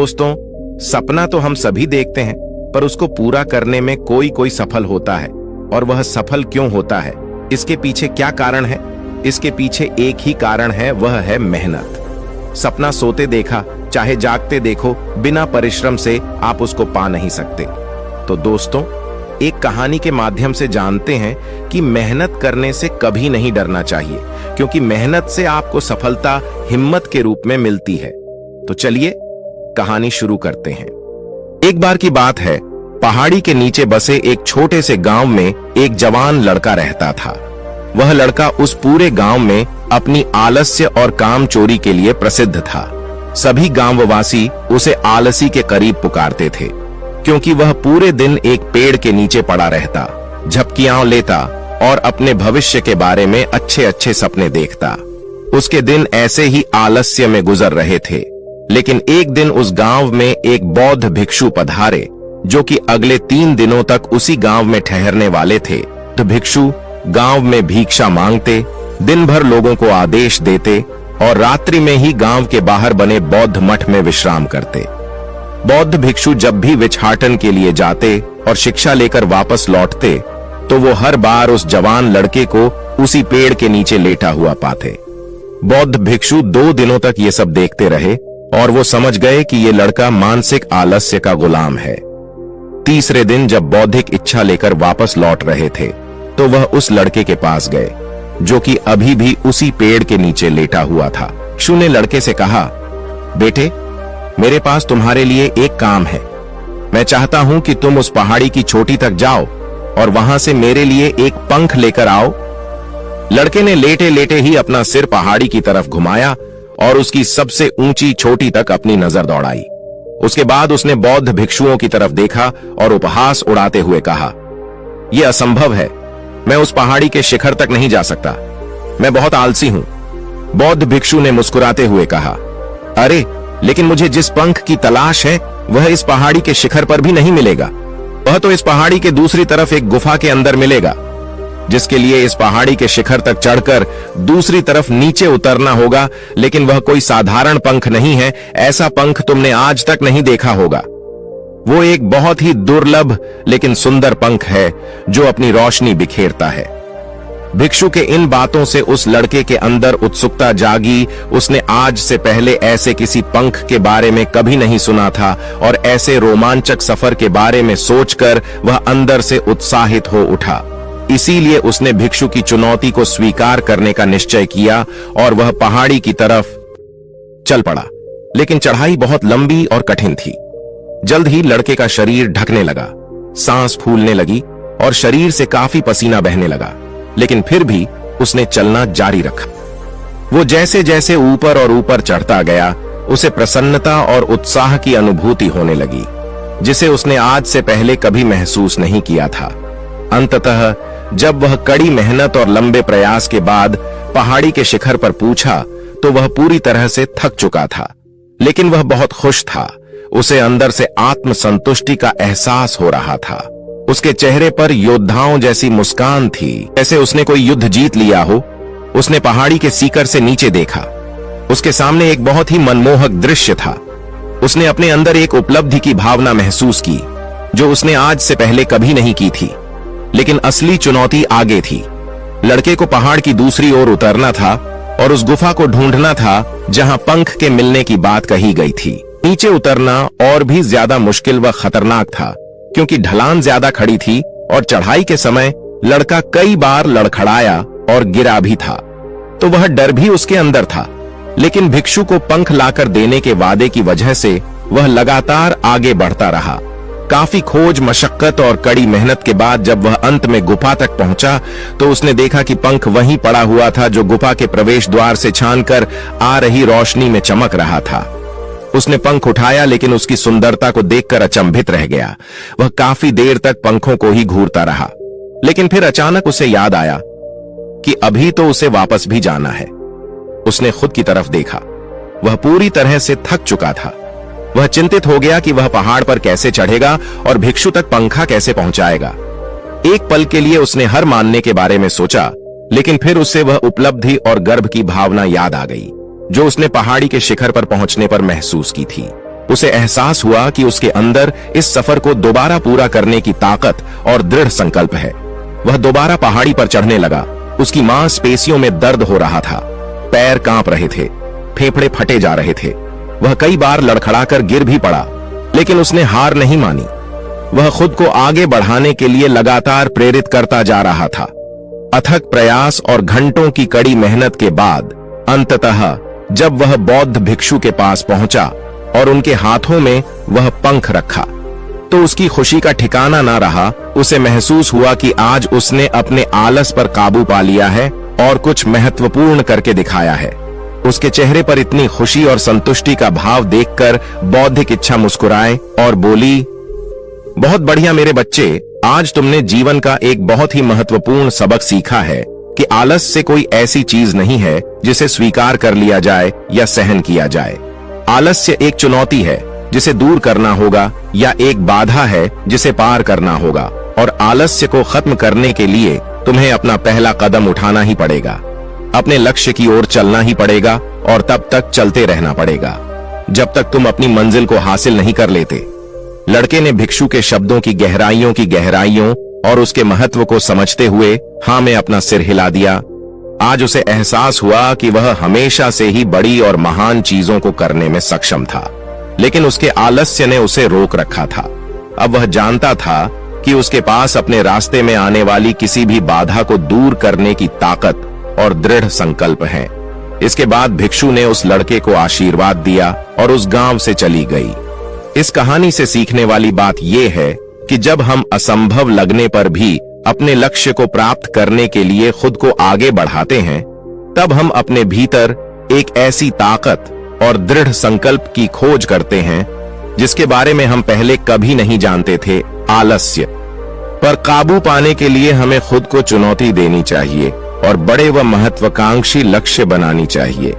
दोस्तों, सपना तो हम सभी देखते हैं, पर उसको पूरा करने में कोई कोई सफल होता है। और वह सफल क्यों होता है, इसके पीछे क्या कारण है? इसके पीछे एक ही कारण है, वह है मेहनत। सपना सोते देखा चाहे जागते देखो, बिना परिश्रम से आप उसको पा नहीं सकते। तो दोस्तों, एक कहानी के माध्यम से जानते हैं कि मेहनत करने से कभी नहीं डरना चाहिए, क्योंकि मेहनत से आपको सफलता हिम्मत के रूप में मिलती है। तो चलिए कहानी शुरू करते हैं। एक बार की बात है, पहाड़ी के नीचे बसे एक छोटे से गांव में एक जवान लड़का रहता था। वह लड़का उस पूरे गांव में अपनी आलस्य और काम चोरी के लिए प्रसिद्ध था। सभी गांववासी उसे आलसी के करीब पुकारते थे, क्योंकि वह पूरे दिन एक पेड़ के नीचे पड़ा रहता, झपकियां लेता और अपने भविष्य के बारे में अच्छे अच्छे सपने देखता। उसके दिन ऐसे ही आलस्य में गुजर रहे थे। लेकिन एक दिन उस गांव में एक बौद्ध भिक्षु पधारे, जो कि अगले 3 दिनों तक उसी गांव में ठहरने वाले थे। तो भिक्षु गांव में भिक्षा मांगते, दिन भर लोगों को आदेश देते और रात्रि में ही गांव के बाहर बने बौद्ध मठ में विश्राम करते। बौद्ध भिक्षु जब भी विछाटन के लिए जाते और शिक्षा लेकर वापस लौटते, तो वो हर बार उस जवान लड़के को उसी पेड़ के नीचे लेटा हुआ पाते। बौद्ध भिक्षु 2 दिनों तक ये सब देखते रहे और वो समझ गए कि ये लड़का मानसिक आलस्य का गुलाम है। तीसरे दिन जब बौद्धिक इच्छा लेकर वापस लौट रहे थे, तो वह उस लड़के के पास गए, जो कि अभी भी उसी पेड़ के नीचे लेटा हुआ था। भिक्षु ने लड़के से कहा, बेटे, मेरे पास तुम्हारे लिए एक काम है। मैं चाहता हूं कि तुम उस पहाड़ी की चोटी तक जाओ और वहां से मेरे लिए एक पंख लेकर आओ। लड़के ने लेटे लेटे ही अपना सिर पहाड़ी की तरफ घुमाया और उसकी सबसे ऊंची चोटी तक अपनी नजर दौड़ाई। उसके बाद उसने बौद्ध भिक्षुओं की तरफ देखा और उपहास उड़ाते हुए कहा, यह असंभव है, मैं उस पहाड़ी के शिखर तक नहीं जा सकता, मैं बहुत आलसी हूं। बौद्ध भिक्षु ने मुस्कुराते हुए कहा, अरे, लेकिन मुझे जिस पंख की तलाश है वह इस पहाड़ी के शिखर पर भी नहीं मिलेगा। वह तो इस पहाड़ी के दूसरी तरफ एक गुफा के अंदर मिलेगा, जिसके लिए इस पहाड़ी के शिखर तक चढ़कर दूसरी तरफ नीचे उतरना होगा। लेकिन वह कोई साधारण पंख नहीं है, ऐसा पंख तुमने आज तक नहीं देखा होगा। वो एक बहुत ही दुर्लभ लेकिन सुंदर पंख है, जो अपनी रोशनी बिखेरता है। भिक्षु के इन बातों से उस लड़के के अंदर उत्सुकता जागी। उसने आज से पहले ऐसे किसी पंख के बारे में कभी नहीं सुना था और ऐसे रोमांचक सफर के बारे में सोचकर वह अंदर से उत्साहित हो उठा। इसीलिए उसने भिक्षु की चुनौती को स्वीकार करने का निश्चय किया और वह पहाड़ी की तरफ चल पड़ा। लेकिन चढ़ाई बहुत लंबी और कठिन थी। जल्द ही लड़के का शरीर ढकने लगा, सांस फूलने लगी और शरीर से काफी पसीना बहने लगा। लेकिन फिर भी उसने चलना जारी रखा। वो जैसे जैसे ऊपर और ऊपर चढ़ता गया, उसे प्रसन्नता और उत्साह की अनुभूति होने लगी, जिसे उसने आज से पहले कभी महसूस नहीं किया था। अंततः जब वह कड़ी मेहनत और लंबे प्रयास के बाद पहाड़ी के शिखर पर पहुंचा, तो वह पूरी तरह से थक चुका था। लेकिन वह बहुत खुश था। उसे अंदर से आत्मसंतुष्टि का एहसास हो रहा था। उसके चेहरे पर योद्धाओं जैसी मुस्कान थी, जैसे उसने कोई युद्ध जीत लिया हो। उसने पहाड़ी के सीकर से नीचे देखा। उसके सामने एक बहुत ही मनमोहक दृश्य था। उसने अपने अंदर एक उपलब्धि की भावना महसूस की, जो उसने आज से पहले कभी नहीं की थी। लेकिन असली चुनौती आगे थी। लड़के को पहाड़ की दूसरी ओर उतरना था और उस गुफा को ढूंढना था जहां पंख के मिलने की बात कही गई थी। नीचे उतरना और भी ज्यादा मुश्किल व खतरनाक था, क्योंकि ढलान ज्यादा खड़ी थी और चढ़ाई के समय लड़का कई बार लड़खड़ाया और गिरा भी था। तो वह डर भी उसके अंदर था। लेकिन भिक्षु को पंख लाकर देने के वादे की वजह से वह लगातार आगे बढ़ता रहा। काफी खोज, मशक्कत और कड़ी मेहनत के बाद जब वह अंत में गुफा तक पहुंचा, तो उसने देखा कि पंख वहीं पड़ा हुआ था, जो गुफा के प्रवेश द्वार से छानकर आ रही रोशनी में चमक रहा था। उसने पंख उठाया, लेकिन उसकी सुंदरता को देखकर अचंभित रह गया। वह काफी देर तक पंखों को ही घूरता रहा। लेकिन फिर अचानक उसे याद आया कि अभी तो उसे वापस भी जाना है। उसने खुद की तरफ देखा। वह पूरी तरह से थक चुका था। वह चिंतित हो गया कि वह पहाड़ पर कैसे चढ़ेगा और भिक्षु तक पंखा कैसे पहुंचाएगा। एक पल के लिए उसने हार मानने के बारे में सोचा, लेकिन फिर उससे वह उपलब्धि और गर्व की भावना याद आ गई, जो उसने पहाड़ी के शिखर पर पहुंचने पर महसूस की थी। उसे एहसास हुआ कि उसके अंदर इस सफर को दोबारा पूरा करने की ताकत और दृढ़ संकल्प है। वह दोबारा पहाड़ी पर चढ़ने लगा। उसकी मांसपेशियों में दर्द हो रहा था, पैर कांप रहे थे, फेफड़े फटे जा रहे थे। वह कई बार लड़खड़ाकर गिर भी पड़ा, लेकिन उसने हार नहीं मानी। वह खुद को आगे बढ़ाने के लिए लगातार प्रेरित करता जा रहा था। अथक प्रयास और घंटों की कड़ी मेहनत के बाद अंततः जब वह बौद्ध भिक्षु के पास पहुंचा और उनके हाथों में वह पंख रखा, तो उसकी खुशी का ठिकाना ना रहा। उसे महसूस हुआ कि आज उसने अपने आलस पर काबू पा लिया है और कुछ महत्वपूर्ण करके दिखाया है। उसके चेहरे पर इतनी खुशी और संतुष्टि का भाव देखकर बौद्धिक इच्छा मुस्कुराए और बोली, बहुत बढ़िया मेरे बच्चे, आज तुमने जीवन का एक बहुत ही महत्वपूर्ण सबक सीखा है कि आलस से कोई ऐसी चीज नहीं है जिसे स्वीकार कर लिया जाए या सहन किया जाए। आलस्य एक चुनौती है जिसे दूर करना होगा या एक बाधा है जिसे पार करना होगा, और आलस्य को खत्म करने के लिए तुम्हें अपना पहला कदम उठाना ही पड़ेगा। अपने लक्ष्य की ओर चलना ही पड़ेगा और तब तक चलते रहना पड़ेगा जब तक तुम अपनी मंजिल को हासिल नहीं कर लेते। लड़के ने भिक्षु के शब्दों की गहराइयों और उसके महत्व को समझते हुए हाँ में अपना सिर हिला दिया। आज उसे एहसास हुआ कि वह हमेशा से ही बड़ी और महान चीजों को करने में सक्षम था, लेकिन उसके आलस्य ने उसे रोक रखा था। अब वह जानता था कि उसके पास अपने रास्ते में आने वाली किसी भी बाधा को दूर करने की ताकत और दृढ़ संकल्प है। इसके बाद भिक्षु ने उस लड़के को आशीर्वाद दिया और उस गांव से चली गई। इस कहानी से सीखने वाली बात यह है कि जब हम असंभव लगने पर भी अपने लक्ष्य को प्राप्त करने के लिए खुद को आगे बढ़ाते हैं, तब हम अपने भीतर एक ऐसी ताकत और दृढ़ संकल्प की खोज करते हैं जिसके बारे में हम पहले कभी नहीं जानते थे। आलस्य पर काबू पाने के लिए हमें खुद को चुनौती देनी चाहिए और बड़े व महत्वाकांक्षी लक्ष्य बनानी चाहिए।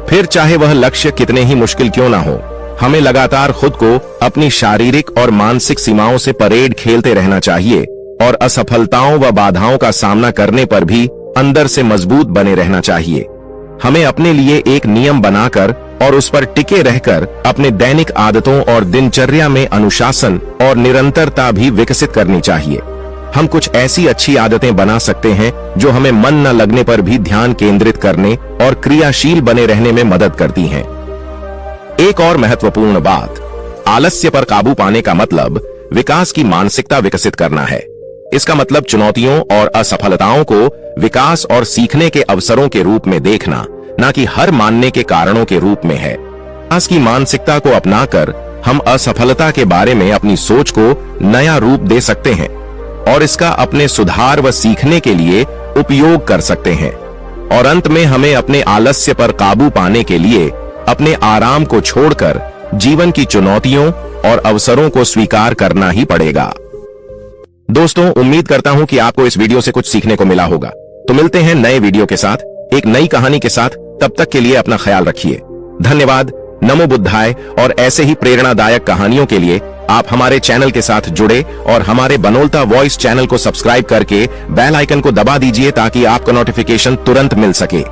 फिर चाहे वह लक्ष्य कितने ही मुश्किल क्यों ना हो, हमें लगातार खुद को अपनी शारीरिक और मानसिक सीमाओं से परेड खेलते रहना चाहिए और असफलताओं व बाधाओं का सामना करने पर भी अंदर से मजबूत बने रहना चाहिए। हमें अपने लिए एक नियम बनाकर और उस पर टिके रहकर अपने दैनिक आदतों और दिनचर्या में अनुशासन और निरंतरता भी विकसित करनी चाहिए। हम कुछ ऐसी अच्छी आदतें बना सकते हैं जो हमें मन न लगने पर भी ध्यान केंद्रित करने और क्रियाशील बने रहने में मदद करती हैं। एक और महत्वपूर्ण बात, आलस्य पर काबू पाने का मतलब विकास की मानसिकता विकसित करना है। इसका मतलब चुनौतियों और असफलताओं को विकास और सीखने के अवसरों के रूप में देखना, न कि हर मानने के कारणों के रूप में है। विकास की मानसिकता को अपनाकर हम असफलता के बारे में अपनी सोच को नया रूप दे सकते हैं और इसका अपने सुधार व सीखने के लिए उपयोग कर सकते हैं। और अंत में हमें अपने आलस्य पर काबू पाने के लिए अपने आराम को छोड़कर जीवन की चुनौतियों और अवसरों को स्वीकार करना ही पड़ेगा। दोस्तों, उम्मीद करता हूं कि आपको इस वीडियो से कुछ सीखने को मिला होगा। तो मिलते हैं नए वीडियो के साथ, एक नई कहानी के साथ। तब तक के लिए अपना ख्याल रखिए। धन्यवाद। नमो बुद्धाय। और ऐसे ही प्रेरणादायक कहानियों के लिए आप हमारे चैनल के साथ जुड़े और हमारे बनोलता वॉइस चैनल को सब्सक्राइब करके बेल आइकन को दबा दीजिए ताकि आपको नोटिफिकेशन तुरंत मिल सके।